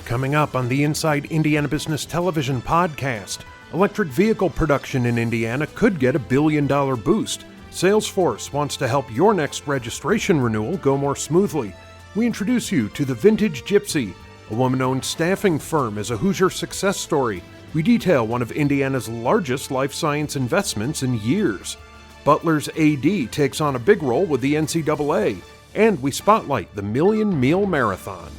Coming up on the Inside Indiana Business Television podcast, electric vehicle production in Indiana could get $1 billion boost. Salesforce wants to help your next registration renewal go more smoothly. We introduce you to the Vintage Gypsy, a woman-owned staffing firm as a Hoosier success story. We detail one of Indiana's largest life science investments in years. Butler's AD takes on a big role with the NCAA, and we spotlight the Million Meal Marathon.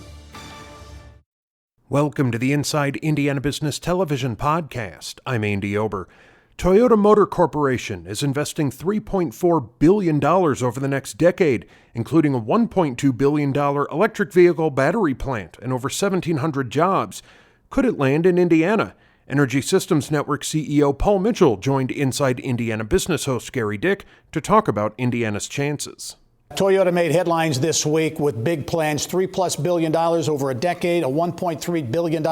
Welcome to the Inside Indiana Business Television podcast. I'm Andy Ober. Toyota Motor Corporation is investing $3.4 billion over the next decade, including a $1.2 billion electric vehicle battery plant and over 1,700 jobs. Could it land in Indiana? Energy Systems Network CEO Paul Mitchell joined Inside Indiana Business host Gary Dick to talk about Indiana's chances. Toyota made headlines this week with big plans, $3+ billion over a decade, a $1.3 billion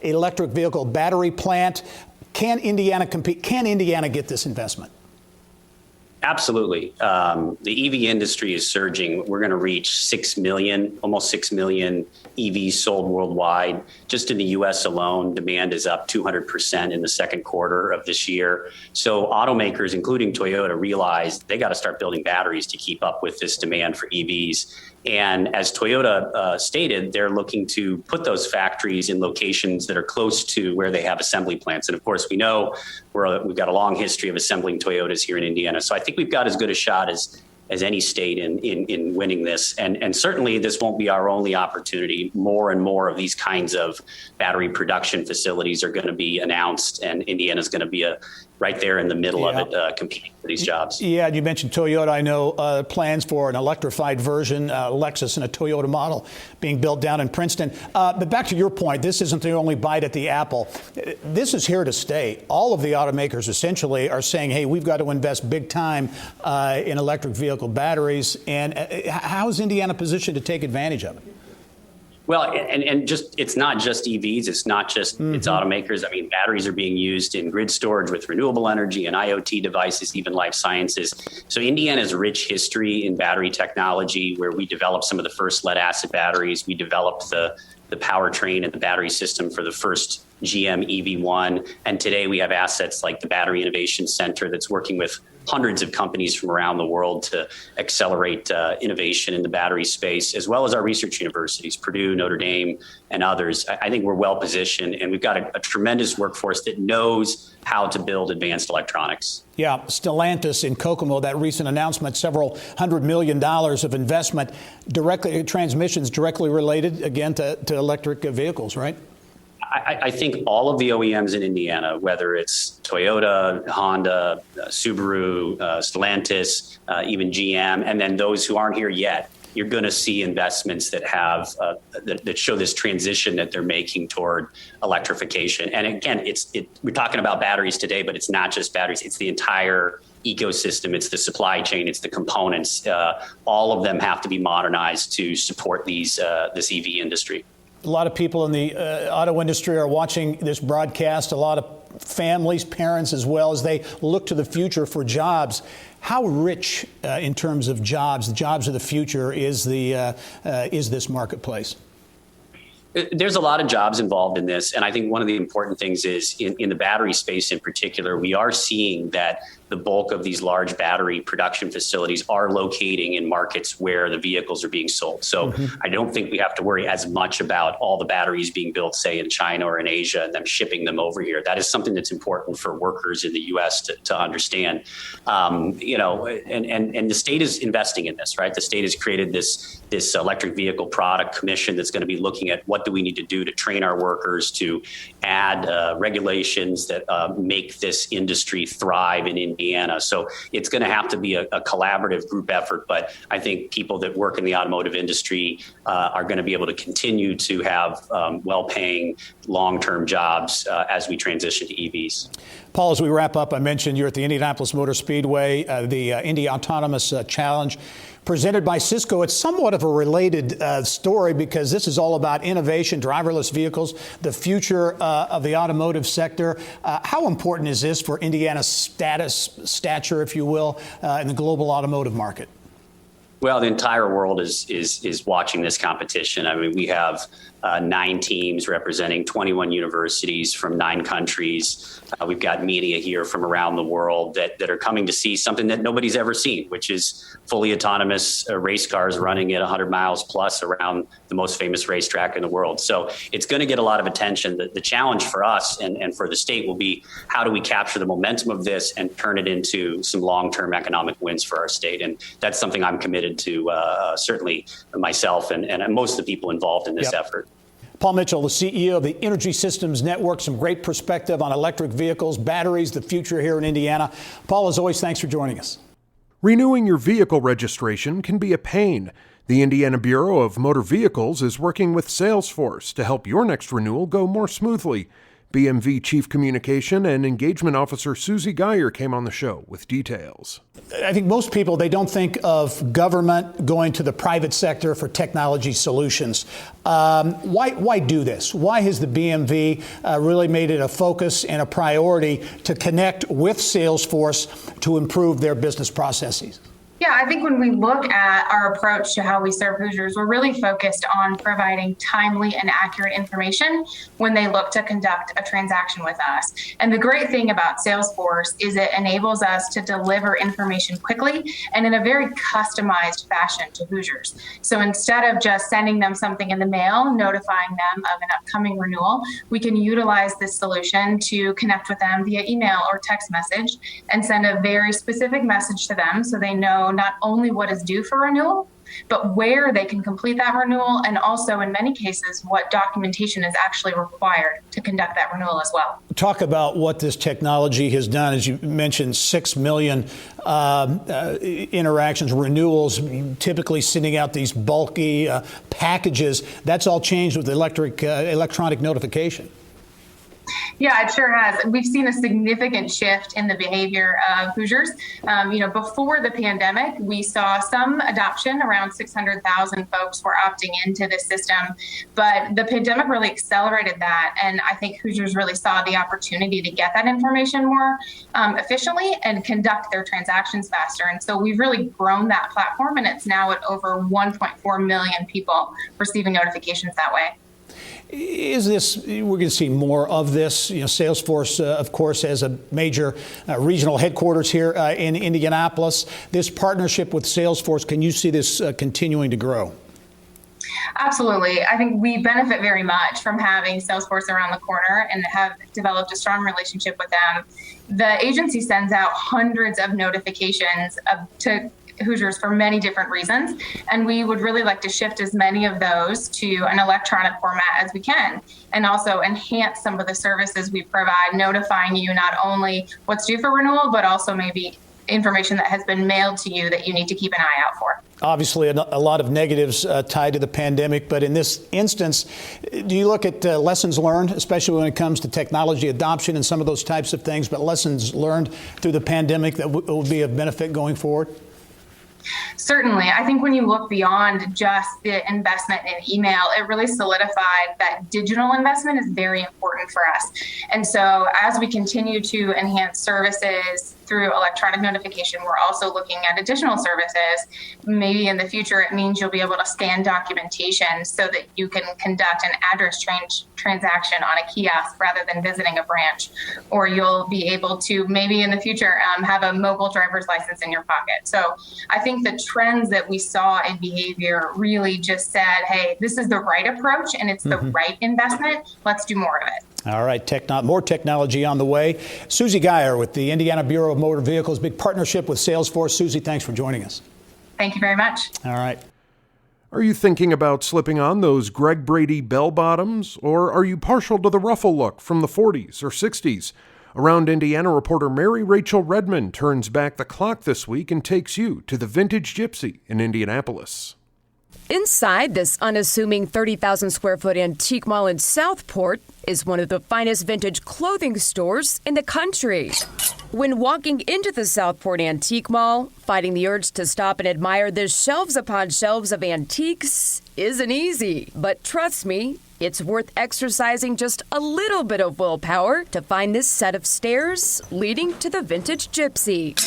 electric vehicle battery plant. Can Indiana compete? Can Indiana get this investment? Absolutely. The EV industry is surging. We're going to reach 6 million, almost 6 million EVs sold worldwide. Just in the U.S. alone, demand is up 200% in the second quarter of this year. So automakers, including Toyota, realized they got to start building batteries to keep up with this demand for EVs. And as Toyota stated, they're looking to put those factories in locations that are close to where they have assembly plants. And of course, we know we've got a long history of assembling Toyotas here in Indiana. So I think we've got as good a shot as any state in winning this. And certainly this won't be our only opportunity. More and more of these kinds of battery production facilities are going to be announced, and Indiana's going to be right there in the middle of it, competing for these jobs. Yeah, you mentioned Toyota. I know plans for an electrified version, Lexus and a Toyota model being built down in Princeton. But back to your point, this isn't the only bite at the apple. This is here to stay. All of the automakers essentially are saying, hey, we've got to invest big time in electric vehicle batteries. And how is Indiana positioned to take advantage of it? Well, and just it's not just EVs. It's not just it's automakers. I mean, batteries are being used in grid storage with renewable energy and IoT devices, even life sciences. So Indiana's rich history in battery technology, where we developed some of the first lead acid batteries. We developed the powertrain and the battery system for the first GM EV1. And today we have assets like the Battery Innovation Center that's working with hundreds of companies from around the world to accelerate innovation in the battery space, as well as our research universities, Purdue, Notre Dame, and others. I think we're well positioned, and we've got a tremendous workforce that knows how to build advanced electronics. Yeah, Stellantis in Kokomo, that recent announcement, several $100 million of investment, transmissions directly related, again, to electric vehicles, right? I think all of the OEMs in Indiana, whether it's Toyota, Honda, Subaru, Stellantis, even GM, and then those who aren't here yet, you're going to see investments that have that show this transition that they're making toward electrification. And again, we're talking about batteries today, but it's not just batteries; it's the entire ecosystem. It's the supply chain. It's the components. All of them have to be modernized to support this EV industry. A lot of people in the auto industry are watching this broadcast, a lot of families, parents, as well as they look to the future for jobs. How rich in terms of jobs, the jobs of the future, is this marketplace? There's a lot of jobs involved in this. And I think one of the important things is in the battery space in particular, we are seeing that the bulk of these large battery production facilities are locating in markets where the vehicles are being sold. So I don't think we have to worry as much about all the batteries being built, say, in China or in Asia and them shipping them over here. That is something that's important for workers in the U.S. to understand. And the state is investing in this, right? The state has created this electric vehicle product commission that's going to be looking at what do we need to do to train our workers, to add regulations that make this industry thrive in Indiana. So it's going to have to be a collaborative group effort. But I think people that work in the automotive industry are going to be able to continue to have well-paying, long-term jobs as we transition to EVs. Paul, as we wrap up, I mentioned you're at the Indianapolis Motor Speedway, the Indy Autonomous Challenge, presented by Cisco. It's somewhat of a related story because this is all about innovation, driverless vehicles, the future of the automotive sector. How important is this for Indiana's stature, if you will, in the global automotive market? Well, the entire world is watching this competition. I mean, we have 9 teams representing 21 universities from 9 countries. We've got media here from around the world that are coming to see something that nobody's ever seen, which is fully autonomous race cars running at 100 miles plus around the most famous racetrack in the world. So it's going to get a lot of attention. The challenge for us and for the state will be, how do we capture the momentum of this and turn it into some long-term economic wins for our state? And that's something I'm committed to, certainly myself and most of the people involved in this effort. Paul Mitchell, the CEO of the Energy Systems Network, some great perspective on electric vehicles, batteries, the future here in Indiana. Paul, as always, thanks for joining us. Renewing your vehicle registration can be a pain. The Indiana Bureau of Motor Vehicles is working with Salesforce to help your next renewal go more smoothly. BMV Chief Communication and Engagement Officer Susie Geyer came on the show with details. I think most people, they don't think of government going to the private sector for technology solutions. Why do this? Why has the BMV really made it a focus and a priority to connect with Salesforce to improve their business processes? Yeah, I think when we look at our approach to how we serve Hoosiers, we're really focused on providing timely and accurate information when they look to conduct a transaction with us. And the great thing about Salesforce is it enables us to deliver information quickly and in a very customized fashion to Hoosiers. So instead of just sending them something in the mail, notifying them of an upcoming renewal, we can utilize this solution to connect with them via email or text message and send a very specific message to them so they know not only what is due for renewal, but where they can complete that renewal, and also in many cases what documentation is actually required to conduct that renewal as well. Talk about what this technology has done. As you mentioned, 6 million interactions, renewals, typically sending out these bulky packages. That's all changed with electronic notification. Yeah, it sure has. We've seen a significant shift in the behavior of Hoosiers. Before the pandemic, we saw some adoption. Around 600,000 folks were opting into the system, but the pandemic really accelerated that. And I think Hoosiers really saw the opportunity to get that information more efficiently and conduct their transactions faster. And so we've really grown that platform, and it's now at over 1.4 million people receiving notifications that way. Is this, we're going to see more of this? Salesforce, of course, has a major regional headquarters here in Indianapolis. This partnership with Salesforce, can you see this continuing to grow? Absolutely. I think we benefit very much from having Salesforce around the corner and have developed a strong relationship with them. The agency sends out hundreds of notifications to Hoosiers for many different reasons, and we would really like to shift as many of those to an electronic format as we can, and also enhance some of the services we provide, notifying you not only what's due for renewal, but also maybe information that has been mailed to you that you need to keep an eye out for. Obviously, a lot of negatives tied to the pandemic, but in this instance, do you look at lessons learned, especially when it comes to technology adoption and some of those types of things, but lessons learned through the pandemic that will be of benefit going forward? Certainly. I think when you look beyond just the investment in email, it really solidified that digital investment is very important for us. And so as we continue to enhance services through electronic notification, we're also looking at additional services. Maybe in the future, it means you'll be able to scan documentation so that you can conduct an address transaction on a kiosk rather than visiting a branch. Or you'll be able to maybe in the future have a mobile driver's license in your pocket. So I think the trends that we saw in behavior really just said, hey, this is the right approach and it's the right investment. Let's do more of it. All right, more technology on the way. Susie Geyer with the Indiana Bureau of Motor Vehicles, big partnership with Salesforce. Susie, thanks for joining us. Thank you very much. All right. Are you thinking about slipping on those Greg Brady bell bottoms, or are you partial to the ruffle look from the 40s or 60s? Around Indiana reporter Mary Rachel Redmond turns back the clock this week and takes you to the Vintage Gypsy in Indianapolis. Inside this unassuming 30,000 square foot antique mall in Southport is one of the finest vintage clothing stores in the country. When walking into the Southport Antique Mall, fighting the urge to stop and admire the shelves upon shelves of antiques isn't easy. But trust me, It's worth exercising just a little bit of willpower to find this set of stairs leading to the Vintage Gypsy.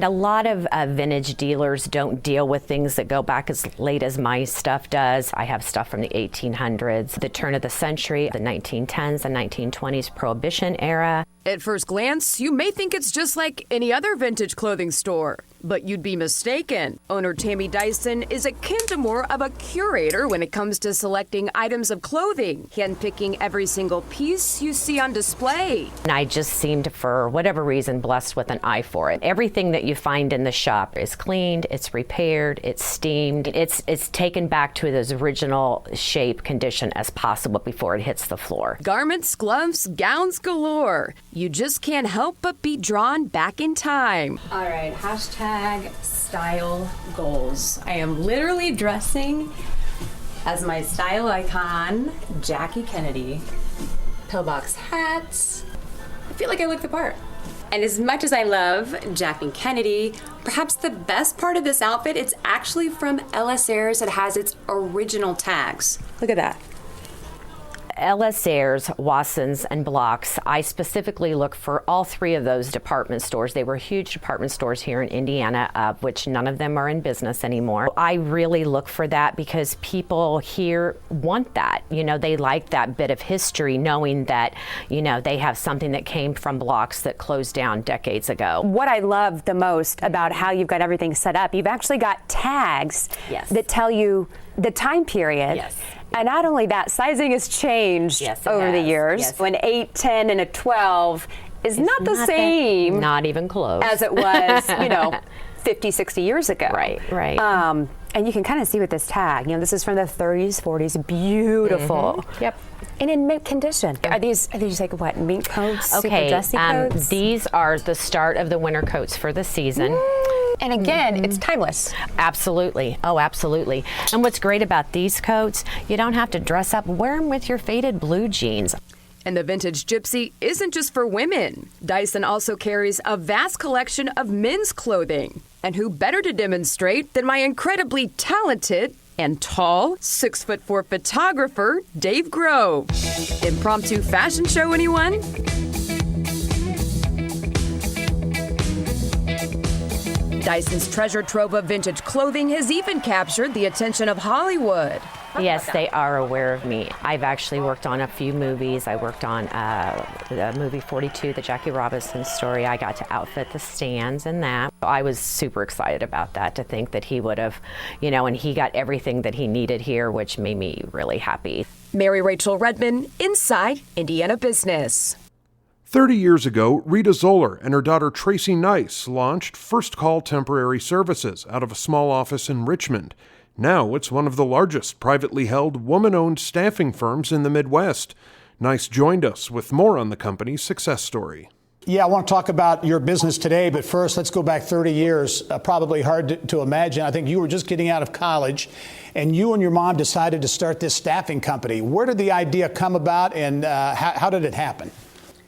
A lot of vintage dealers don't deal with things that go back as late as my stuff does. I have stuff from the 1800s, the turn of the century, the 1910s, the 1920s, Prohibition era. At first glance, you may think it's just like any other vintage clothing store, but you'd be mistaken. Owner Tammy Dyson is akin to more of a curator when it comes to selecting items of clothing, handpicking every single piece you see on display. And I just seemed, for whatever reason, blessed with an eye for it. Everything that you find in the shop is cleaned, it's repaired, it's steamed, it's taken back to its original shape, condition as possible before it hits the floor. Garments, gloves, gowns galore. You just can't help but be drawn back in time. All right, hashtag style goals. I am literally dressing as my style icon, Jackie Kennedy. Pillbox hats. I feel like I look the part. And as much as I love Jackie Kennedy, perhaps the best part of this outfit, it's actually from LS Airs. It has its original tags. Look at that. LS Airs, Watsons, and Blocks. I specifically look for all three of those department stores. They were huge department stores here in Indiana, of which none of them are in business anymore. I really look for that because people here want that. You know, they like that bit of history, knowing that, you know, they have something that came from Blocks that closed down decades ago. What I love the most about how you've got everything set up, you've actually got tags that tell you the time period. Yes. And not only that, sizing has changed over the years. Yes. An 8, 10, and a 12 is not the same. Not even close. As it was, 50, 60 years ago. Right. And you can kind of see with this tag, this is from the 30s, 40s, beautiful. Mm-hmm. Yep. And in mint condition. Are these like what, mink coats, Okay, super dressy coats? These are the start of the winter coats for the season. And again, it's timeless. Absolutely. Oh, absolutely. And what's great about these coats, you don't have to dress up. Wear them with your faded blue jeans. And the Vintage Gypsy isn't just for women. Dyson also carries a vast collection of men's clothing. And who better to demonstrate than my incredibly talented and tall 6'4" photographer, Dave Grove. Impromptu fashion show, anyone? Dyson's treasure trove of vintage clothing has even captured the attention of Hollywood. Yes, they are aware of me. I've actually worked on a few movies. I worked on the movie 42, the Jackie Robinson story. I got to outfit the stands in that. I was super excited about that, to think that he would have, and he got everything that he needed here, which made me really happy. Mary Rachel Redman, Inside Indiana Business. 30 years ago, Rita Zoller and her daughter Tracy Nice launched First Call Temporary Services out of a small office in Richmond. Now it's one of the largest privately held, woman-owned staffing firms in the Midwest. Nice joined us with more on the company's success story. Yeah, I want to talk about your business today, but first let's go back 30 years. Probably hard to imagine. I think you were just getting out of college, and you and your mom decided to start this staffing company. Where did the idea come about, and how did it happen?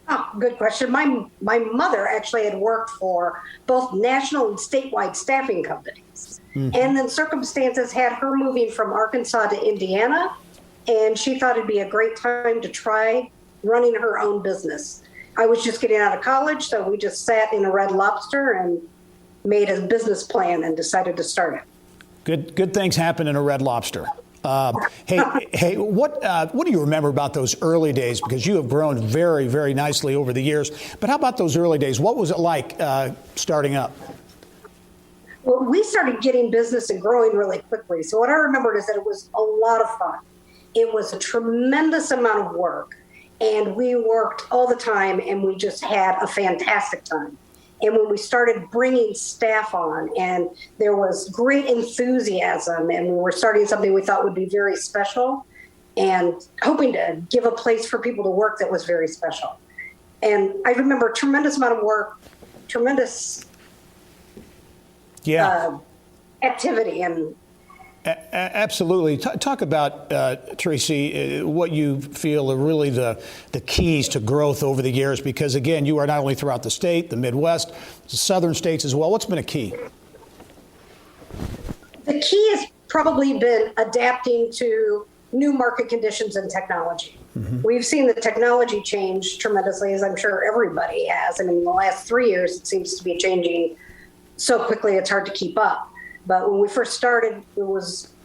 Oh, good question. My mother actually had worked for both national and statewide staffing companies. Mm-hmm. And then circumstances had her moving from Arkansas to Indiana, and she thought it'd be a great time to try running her own business. I was just getting out of college, so we just sat in a Red Lobster and made a business plan and decided to start it. Good things happen in a Red Lobster. Hey, what do you remember about those early days? Because you have grown very, very nicely over the years. But how about those early days? What was it like starting up? Well, we started getting business and growing really quickly. So what I remembered is that it was a lot of fun. It was a tremendous amount of work. And we worked all the time, and we just had a fantastic time. And when we started bringing staff on, and there was great enthusiasm, and we were starting something we thought would be very special and hoping to give a place for people to work that was very special. And I remember a tremendous amount of work, tremendous activity. And absolutely. Talk about, Tracy, what you feel are really the keys to growth over the years, because, again, you are not only throughout the state, the Midwest, the southern states as well. What's been a key? The key has probably been adapting to new market conditions and technology. We've seen the technology change tremendously, as I'm sure everybody has. I mean, in the last 3 years, it seems to be changing so quickly it's hard to keep up. But when we first started,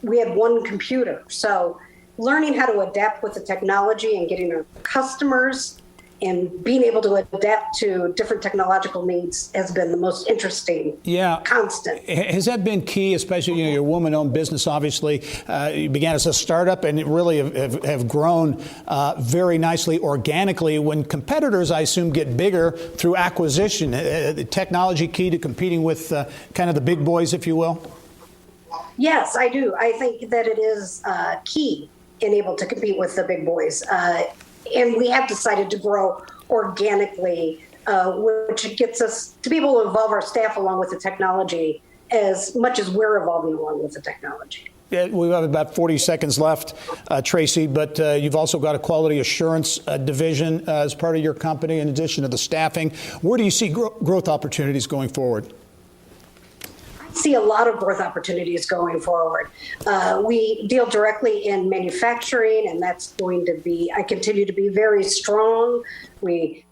we had one computer. So learning how to adapt with the technology and getting our customers and being able to adapt to different technological needs has been the most interesting constant. Has that been key, especially, you're a woman-owned business, obviously. You began as a startup and really have grown very nicely organically. When competitors, I assume, get bigger through acquisition, the technology key to competing with kind of the big boys, if you will? Yes, I do. I think that it is key in able to compete with the big boys. And we have decided to grow organically, which gets us to be able to evolve our staff along with the technology as much as we're evolving along with the technology. Yeah, we have about 40 seconds left, Tracy, but you've also got a quality assurance division as part of your company in addition to the staffing. Where do you see growth opportunities going forward? See a lot of growth opportunities going forward. We deal directly in manufacturing, and that's going to be, I continue to be very strong. We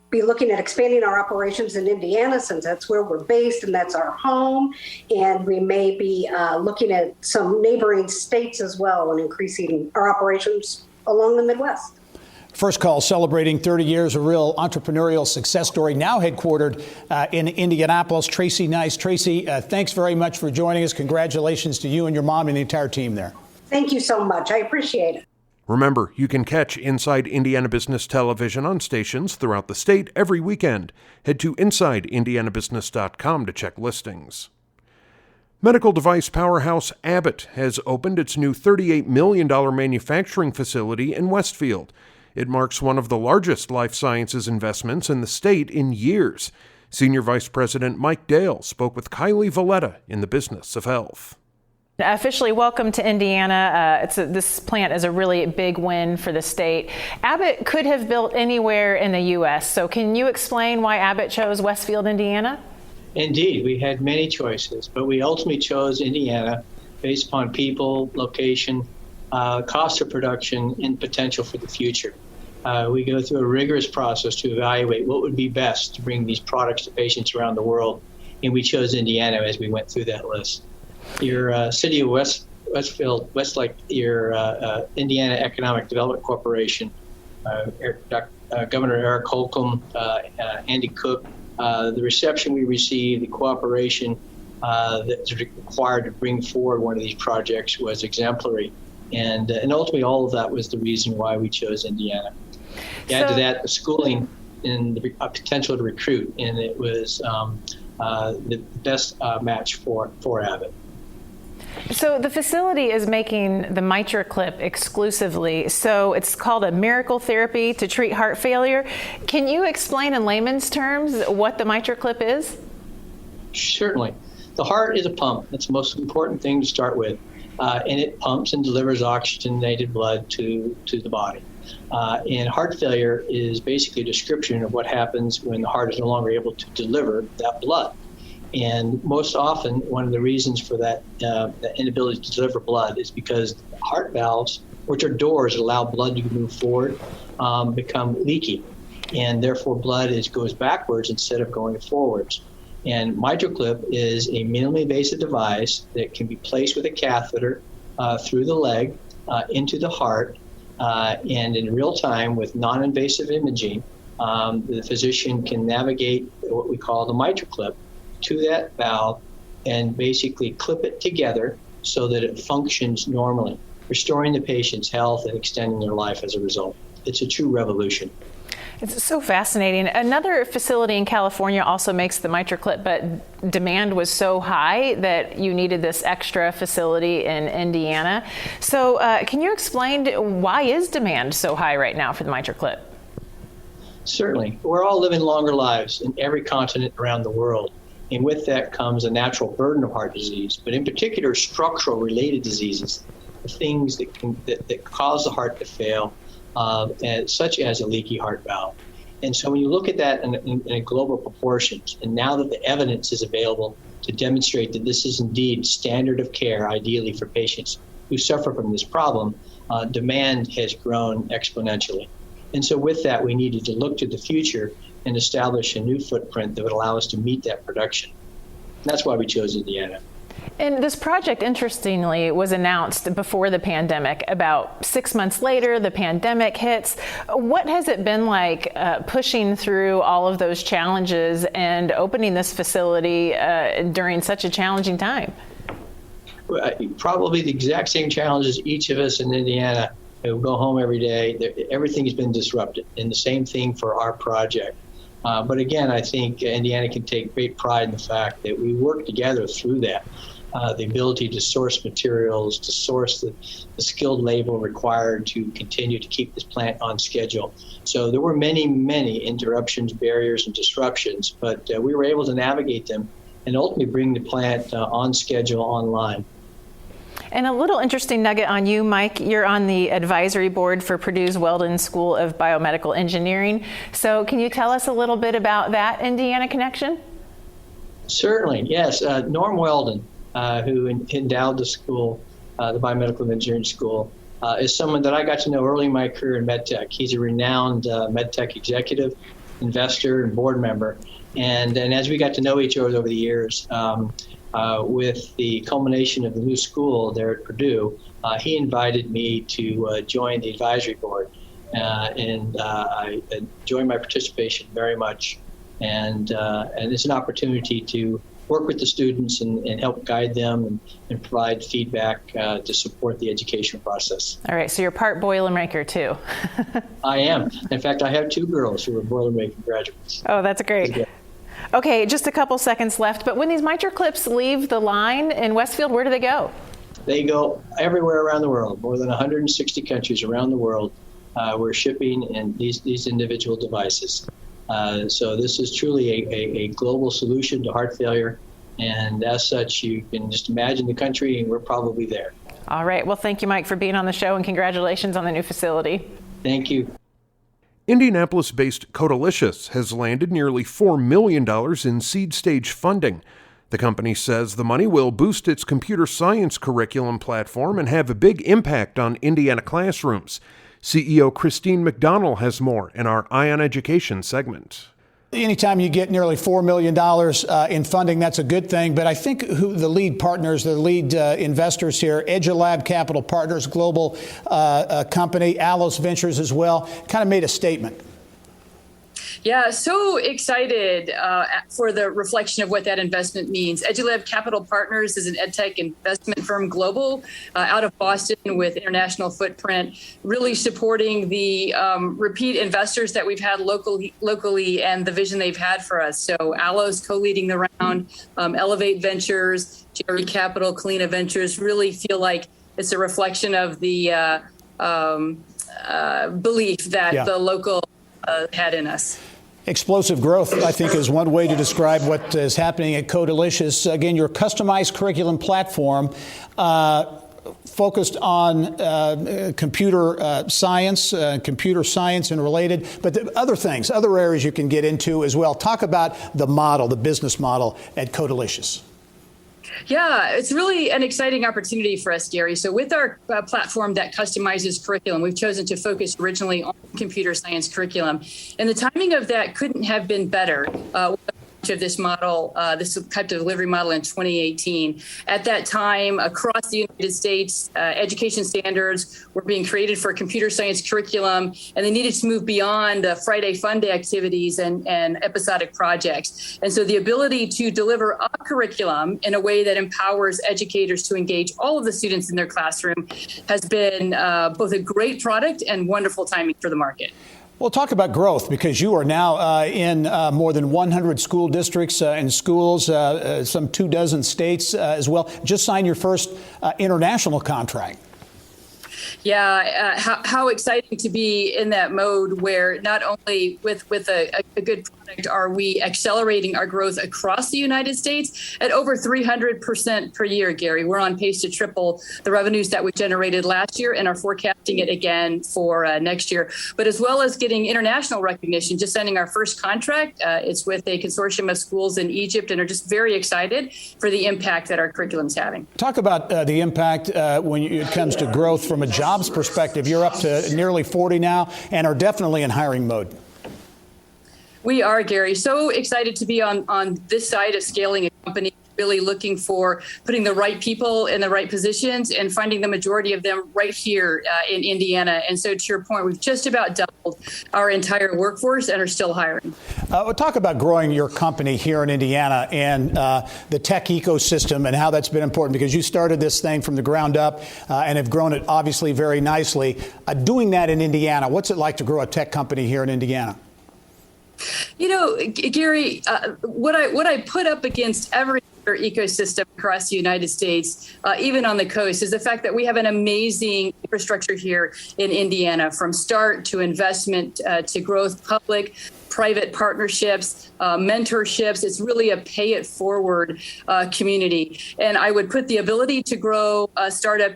be looking at expanding our operations in Indiana since that's where we're based and that's our home. And we may be looking at some neighboring states as well and increasing our operations along the Midwest. First Call celebrating 30 years, a real entrepreneurial success story, now headquartered in Indianapolis. Tracy Nice. Tracy, thanks very much for joining us. Congratulations to you and your mom and the entire team there. Thank you so much. I appreciate it. Remember, you can catch Inside Indiana Business Television on stations throughout the state every weekend. Head to InsideIndianaBusiness.com to check listings. Medical device powerhouse Abbott has opened its new $38 million manufacturing facility in Westfield. It marks one of the largest life sciences investments in the state in years. Senior Vice President Mike Dale spoke with Kylie Valletta in the Business of Health. Officially welcome to Indiana. This plant is a really big win for the state. Abbott could have built anywhere in the U.S., so can you explain why Abbott chose Westfield, Indiana? Indeed, we had many choices, but we ultimately chose Indiana based upon people, location, cost of production, and potential for the future. We go through a rigorous process to evaluate what would be best to bring these products to patients around the world, and we chose Indiana as we went through that list. Your city of Westfield, Westlake, your Indiana Economic Development Corporation, Governor Eric Holcomb, Andy Cook, the reception we received, the cooperation that's required to bring forward one of these projects was exemplary. And ultimately, all of that was the reason why we chose Indiana. Add to that the schooling and the potential to recruit, and it was the best match for Abbott. So the facility is making the MitraClip exclusively. So it's called a miracle therapy to treat heart failure. Can you explain in layman's terms what the MitraClip is? Certainly. The heart is a pump. That's the most important thing to start with. And it pumps and delivers oxygenated blood to the body. And heart failure is basically a description of what happens when the heart is no longer able to deliver that blood. And most often, one of the reasons for that inability to deliver blood is because heart valves, which are doors that allow blood to move forward, become leaky. And therefore, blood goes backwards instead of going forwards. And MitraClip is a minimally invasive device that can be placed with a catheter through the leg into the heart. And in real time, with non-invasive imaging, the physician can navigate what we call the MitraClip to that valve and basically clip it together so that it functions normally, restoring the patient's health and extending their life as a result. It's a true revolution. It's so fascinating. Another facility in California also makes the MitraClip, but demand was so high that you needed this extra facility in Indiana. So can you explain why is demand so high right now for the MitraClip? Certainly. We're all living longer lives in every continent around the world. And with that comes a natural burden of heart disease, but in particular, structural related diseases, the things that cause the heart to fail, such as a leaky heart valve. And so when you look at that in a global proportions, and now that the evidence is available to demonstrate that this is indeed standard of care, ideally for patients who suffer from this problem, demand has grown exponentially. And so with that, we needed to look to the future and establish a new footprint that would allow us to meet that production. And that's why we chose Indiana. And this project, interestingly, was announced before the pandemic. About 6 months later, the pandemic hits. What has it been like pushing through all of those challenges and opening this facility during such a challenging time? Probably the exact same challenges each of us in Indiana who go home every day. Everything has been disrupted, and the same thing for our project. But again, I think Indiana can take great pride in the fact that we work together through that. The ability to source materials, to source the skilled labor required to continue to keep this plant on schedule. So there were many, many interruptions, barriers, and disruptions, but we were able to navigate them and ultimately bring the plant on schedule, online. And a little interesting nugget on you, Mike. You're on the advisory board for Purdue's Weldon School of Biomedical Engineering. So can you tell us a little bit about that Indiana connection? Certainly, yes. Norm Weldon, who endowed the school, the Biomedical Engineering School, is someone that I got to know early in my career in medtech. He's a renowned medtech executive, investor, and board member. And as we got to know each other over the years, with the culmination of the new school there at Purdue, he invited me to join the advisory board. And I enjoy my participation very much. And it's an opportunity to work with the students and help guide them and provide feedback to support the education process. All right, so you're part Boilermaker too. I am. In fact, I have 2 girls who are Boilermaker graduates. Oh, that's great. Okay, just a couple seconds left, but when these miter clips leave the line in Westfield, where do they go? They go everywhere around the world, more than 160 countries around the world. We're shipping in these individual devices. So this is truly a global solution to heart failure. And as such, you can just imagine the country, and we're probably there. All right. Well, thank you, Mike, for being on the show, and congratulations on the new facility. Thank you. Indianapolis-based Codelicious has landed nearly $4 million in seed stage funding. The company says the money will boost its computer science curriculum platform and have a big impact on Indiana classrooms. CEO Christine McDonnell has more in our Eye on Education segment. Anytime you get nearly $4 million in funding, that's a good thing. But I think who the lead partners, the lead investors here, EduLab Capital Partners, global company, Allos Ventures as well, kind of made a statement. Yeah, so excited for the reflection of what that investment means. EduLab Capital Partners is an edtech investment firm global out of Boston with international footprint, really supporting the repeat investors that we've had locally and the vision they've had for us. So Allos co-leading the round, Elevate Ventures, Jerry Capital, Kalina Ventures really feel like it's a reflection of the belief that the local had in us. Explosive growth, I think, is one way to describe what is happening at Codelicious. Again, your customized curriculum platform focused on computer science and related, but other things, other areas you can get into as well. Talk about the model, the business model at Codelicious. Yeah, it's really an exciting opportunity for us, Gary. So with our platform that customizes curriculum, we've chosen to focus originally on computer science curriculum. And the timing of that couldn't have been better. Of this model, this type of delivery model in 2018. At that time, across the United States, education standards were being created for computer science curriculum, and they needed to move beyond Friday fun day activities and episodic projects. And so the ability to deliver a curriculum in a way that empowers educators to engage all of the students in their classroom has been both a great product and wonderful timing for the market. Well, talk about growth, because you are now in more than 100 school districts and schools, some 24 states as well. Just signed your first international contract. Yeah, how exciting to be in that mode where not only with a good product are we accelerating our growth across the United States at over 300% per year, Gary. We're on pace to triple the revenues that we generated last year and are forecasting it again for next year. But as well as getting international recognition, just signing our first contract. It's with a consortium of schools in Egypt, and are just very excited for the impact that our curriculum's having. Talk about the impact when it comes to growth from a jobs perspective. You're up to nearly 40 now and are definitely in hiring mode. We are, Gary. So excited to be on this side of scaling a company, really looking for putting the right people in the right positions and finding the majority of them right here in Indiana. And so to your point, we've just about doubled our entire workforce and are still hiring. We'll talk about growing your company here in Indiana and the tech ecosystem and how that's been important, because you started this thing from the ground up and have grown it obviously very nicely. Doing that in Indiana, what's it like to grow a tech company here in Indiana? You know, Gary, what I put up against every other ecosystem across the United States, even on the coast, is the fact that we have an amazing infrastructure here in Indiana, from start to investment to growth, public, private partnerships, mentorships. It's really a pay it forward community. And I would put the ability to grow a startup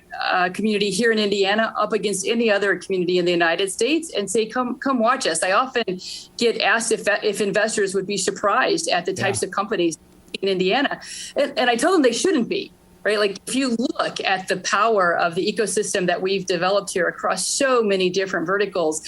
community here in Indiana up against any other community in the United States and say, come watch us. I often get asked if investors would be surprised at the types of companies in Indiana. And I tell them they shouldn't be. Right? Like, if you look at the power of the ecosystem that we've developed here across so many different verticals,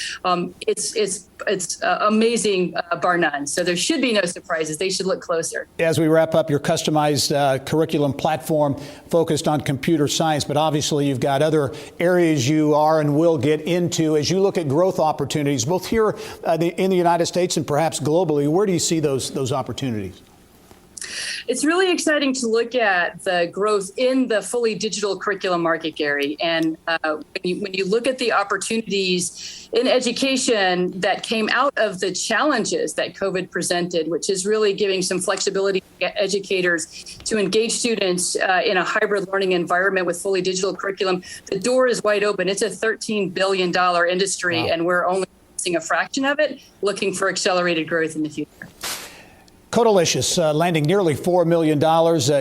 it's amazing, bar none. So there should be no surprises. They should look closer. As we wrap up, your customized curriculum platform focused on computer science, but obviously you've got other areas you are and will get into. As you look at growth opportunities, both here in the United States and perhaps globally, where do you see those opportunities? It's really exciting to look at the growth in the fully digital curriculum market, Gary. And when you look at the opportunities in education that came out of the challenges that COVID presented, which is really giving some flexibility to educators to engage students in a hybrid learning environment with fully digital curriculum, the door is wide open. It's a $13 billion industry, and we're only seeing a fraction of it, looking for accelerated growth in the future. Codelicious landing nearly $4 million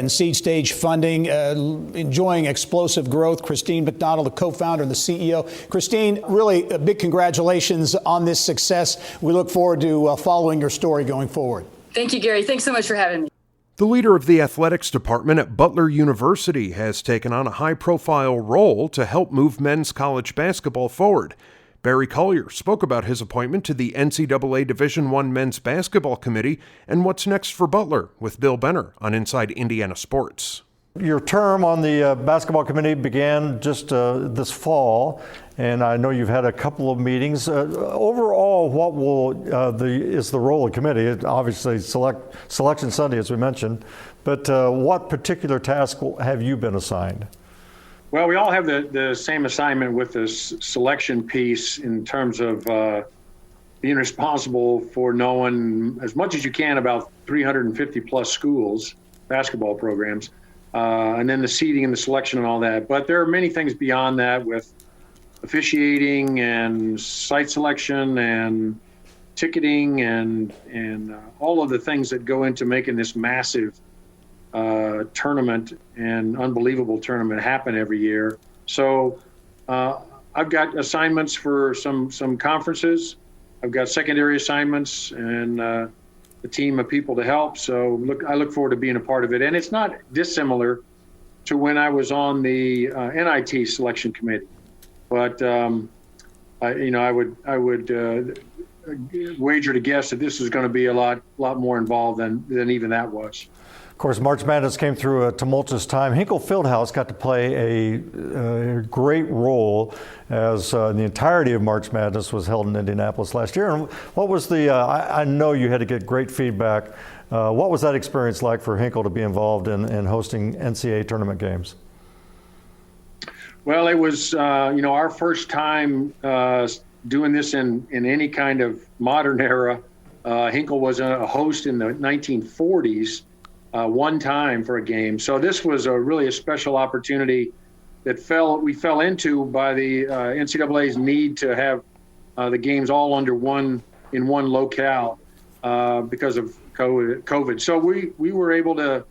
in seed stage funding, enjoying explosive growth. Christine McDonald, the co-founder and the CEO. Christine, really a big congratulations on this success. We look forward to following your story going forward. Thank you, Gary. Thanks so much for having me. The leader of the athletics department at Butler University has taken on a high-profile role to help move men's college basketball forward. Barry Collier spoke about his appointment to the NCAA Division I Men's Basketball Committee and what's next for Butler with Bill Benner on Inside Indiana Sports. Your term on the basketball committee began just this fall, and I know you've had a couple of meetings. Overall, what is the role of the committee? Obviously, Selection Sunday, as we mentioned, but what particular task have you been assigned? Well, we all have the same assignment with this selection piece in terms of being responsible for knowing as much as you can about 350 plus schools, basketball programs, and then the seeding and the selection and all that. But there are many things beyond that with officiating and site selection and ticketing and all of the things that go into making this massive tournament and unbelievable tournament happen every year. So I've got assignments for some conferences. I've got secondary assignments and a team of people to help. So I look forward to being a part of it. And it's not dissimilar to when I was on the NIT selection committee. But I would wager to guess that this is going to be a lot more involved than even that was. Of course, March Madness came through a tumultuous time. Hinkle Fieldhouse got to play a great role as the entirety of March Madness was held in Indianapolis last year. And what was I know you had to get great feedback. What was that experience like for Hinkle to be involved in hosting NCAA tournament games? Well, it was, our first time doing this in any kind of modern era. Hinkle was a host in the 1940s. One time for a game. So this was really a special opportunity that we fell into by the NCAA's need to have the games all in one locale. because of COVID. So we were able to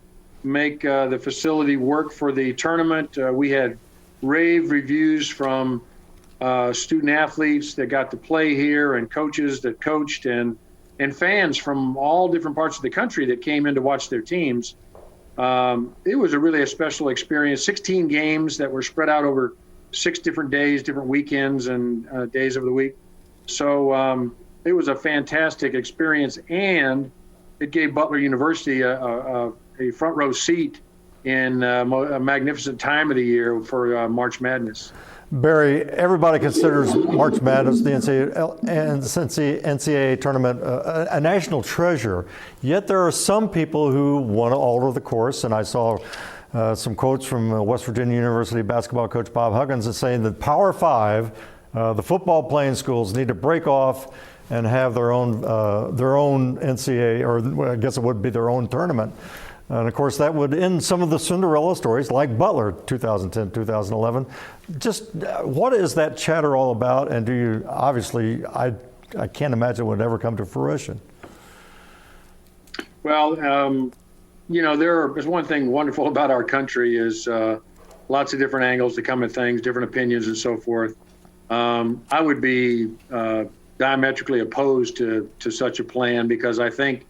make the facility work for the tournament. We had rave reviews from student athletes that got to play here, and coaches that coached, and fans from all different parts of the country that came in to watch their teams. It was a special experience. 16 games that were spread out over 6 different days, different weekends and days of the week. So it was a fantastic experience, and it gave Butler University a front row seat in a magnificent time of the year for March Madness. Barry, everybody considers March Madness, the NCAA tournament, a national treasure. Yet there are some people who want to alter the course, and I saw some quotes from West Virginia University basketball coach Bob Huggins saying that Power 5, the football playing schools, need to break off and have their own NCAA, or I guess it would be their own tournament. And of course, that would end some of the Cinderella stories like Butler 2010, 2011. Just what is that chatter all about? And do you, obviously, I can't imagine it would ever come to fruition. Well, there's one thing wonderful about our country is lots of different angles to come at things, different opinions and so forth. I would be diametrically opposed to such a plan, because I think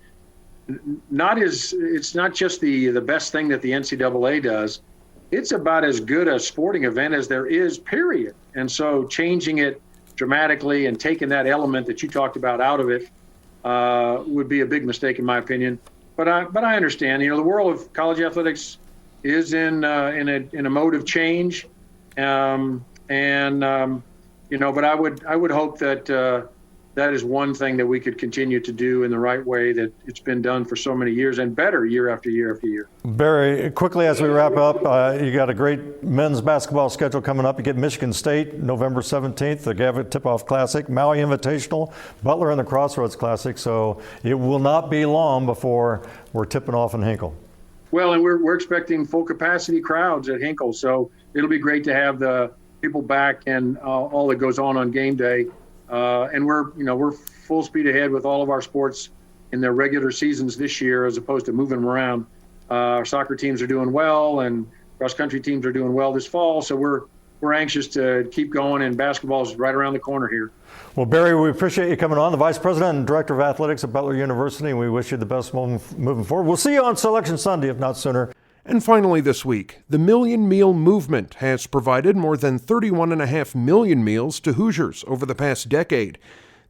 it's not just the best thing that the NCAA does. It's about as good a sporting event as there is, period. And so changing it dramatically and taking that element that you talked about out of it would be a big mistake, in my opinion. But I understand. The world of college athletics is in a mode of change, but I would hope that that is one thing that we could continue to do in the right way that it's been done for so many years, and better year after year after year. Barry, quickly as we wrap up, you got a great men's basketball schedule coming up. You get Michigan State November 17th, the Gavitt Tip-Off Classic, Maui Invitational, Butler and the Crossroads Classic. So it will not be long before we're tipping off in Hinkle. Well, and we're expecting full capacity crowds at Hinkle, so it'll be great to have the people back and all that goes on game day. And we're full speed ahead with all of our sports in their regular seasons this year, as opposed to moving them around. Our soccer teams are doing well, and cross country teams are doing well this fall. So we're anxious to keep going, and basketball is right around the corner here. Well, Barry, we appreciate you coming on, the Vice President and Director of Athletics at Butler University, and we wish you the best moving forward. We'll see you on Selection Sunday, if not sooner. And finally this week, the Million Meal Movement has provided more than 31.5 million meals to Hoosiers over the past decade.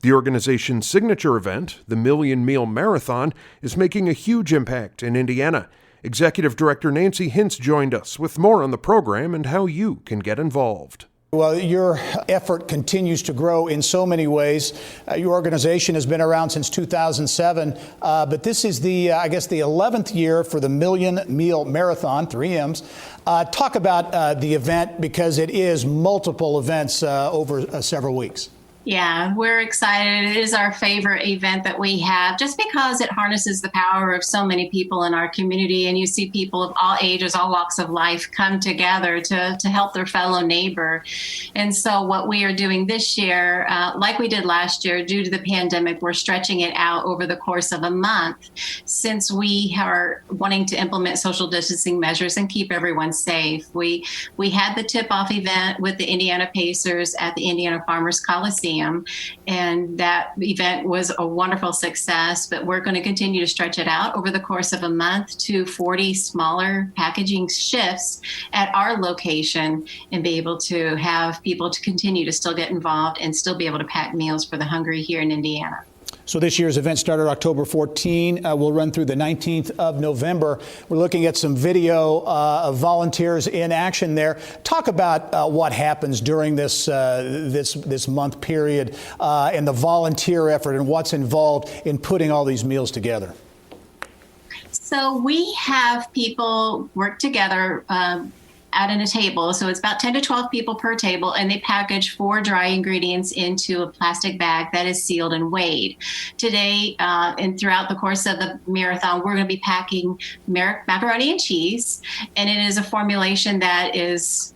The organization's signature event, the Million Meal Marathon, is making a huge impact in Indiana. Executive Director Nancy Hintz joined us with more on the program and how you can get involved. Well, your effort continues to grow in so many ways. Your organization has been around since 2007, but this is the 11th year for the Million Meal Marathon, 3 M's. Talk about the event, because it is multiple events over several weeks. Yeah, we're excited. It is our favorite event that we have, just because it harnesses the power of so many people in our community. And you see people of all ages, all walks of life come together to help their fellow neighbor. And so what we are doing this year, like we did last year, due to the pandemic, we're stretching it out over the course of a month, since we are wanting to implement social distancing measures and keep everyone safe. We had the tip-off event with the Indiana Pacers at the Indiana Farmers Coliseum. And that event was a wonderful success, but we're going to continue to stretch it out over the course of a month to 40 smaller packaging shifts at our location, and be able to have people to continue to still get involved and still be able to pack meals for the hungry here in Indiana. So this year's event started October 14. We'll run through the 19th of November. We're looking at some video of volunteers in action there. Talk about what happens during this month period and the volunteer effort and what's involved in putting all these meals together. So we have people work together out in a table. So it's about 10 to 12 people per table, and they package 4 dry ingredients into a plastic bag that is sealed and weighed. Today, and throughout the course of the marathon, we're going to be packing macaroni and cheese, and it is a formulation that is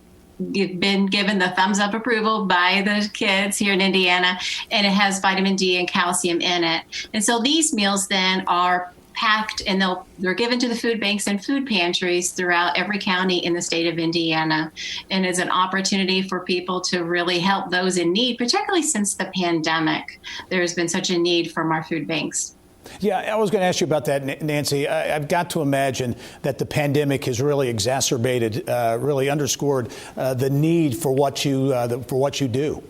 been given the thumbs up approval by the kids here in Indiana, and it has vitamin D and calcium in it. And so these meals then are packed and they're given to the food banks and food pantries throughout every county in the state of Indiana, and is an opportunity for people to really help those in need, particularly since the pandemic. There's been such a need from our food banks. Yeah, I was going to ask you about that, Nancy. I've got to imagine that the pandemic has really exacerbated, really underscored the need for what you do.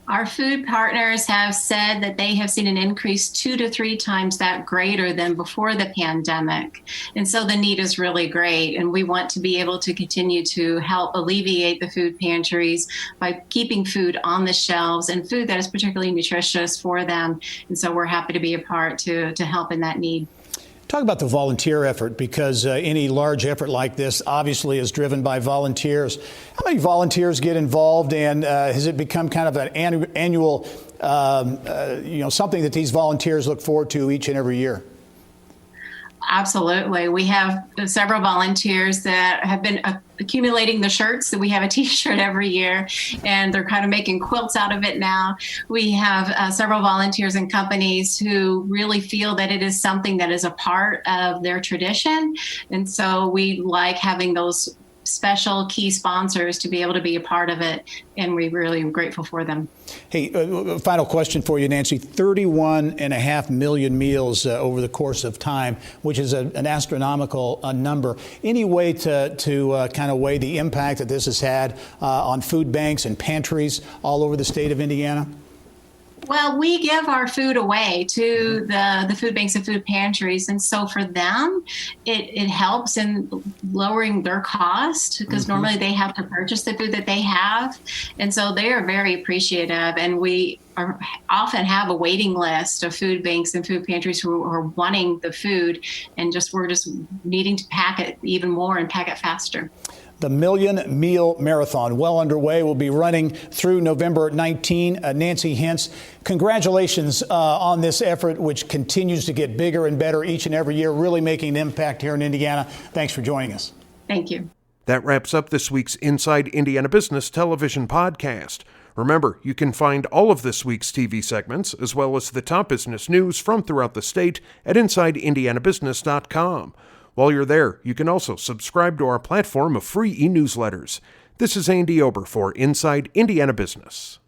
Our food partners have said that they have seen an increase 2 to 3 times that greater than before the pandemic. And so the need is really great. And we want to be able to continue to help alleviate the food pantries by keeping food on the shelves and food that is particularly nutritious for them. And so we're happy to be a part to help in that need. Talk about the volunteer effort, because any large effort like this obviously is driven by volunteers. How many volunteers get involved, and has it become kind of an annual, something that these volunteers look forward to each and every year? Absolutely. We have several volunteers that have been accumulating the shirts. That we have a T-shirt every year, and they're kind of making quilts out of it now. We have several volunteers and companies who really feel that it is something that is a part of their tradition. And so we like having those special key sponsors to be able to be a part of it, and we're really grateful for them. Hey, final question for you, Nancy. 31.5 million meals over the course of time, which is an astronomical number. Any way to kind of weigh the impact that this has had on food banks and pantries all over the state of Indiana? Well, we give our food away to the food banks and food pantries. And so for them, it helps in lowering their cost, because normally they have to purchase the food that they have. And so they are very appreciative. And we often have a waiting list of food banks and food pantries who are wanting the food, and we're just needing to pack it even more and pack it faster. The Million Meal Marathon, well underway, will be running through November 19. Nancy Hintz, congratulations on this effort, which continues to get bigger and better each and every year, really making an impact here in Indiana. Thanks for joining us. Thank you. That wraps up this week's Inside Indiana Business television podcast. Remember, you can find all of this week's TV segments, as well as the top business news from throughout the state, at InsideIndianaBusiness.com. While you're there, you can also subscribe to our platform of free e-newsletters. This is Andy Ober for Inside Indiana Business.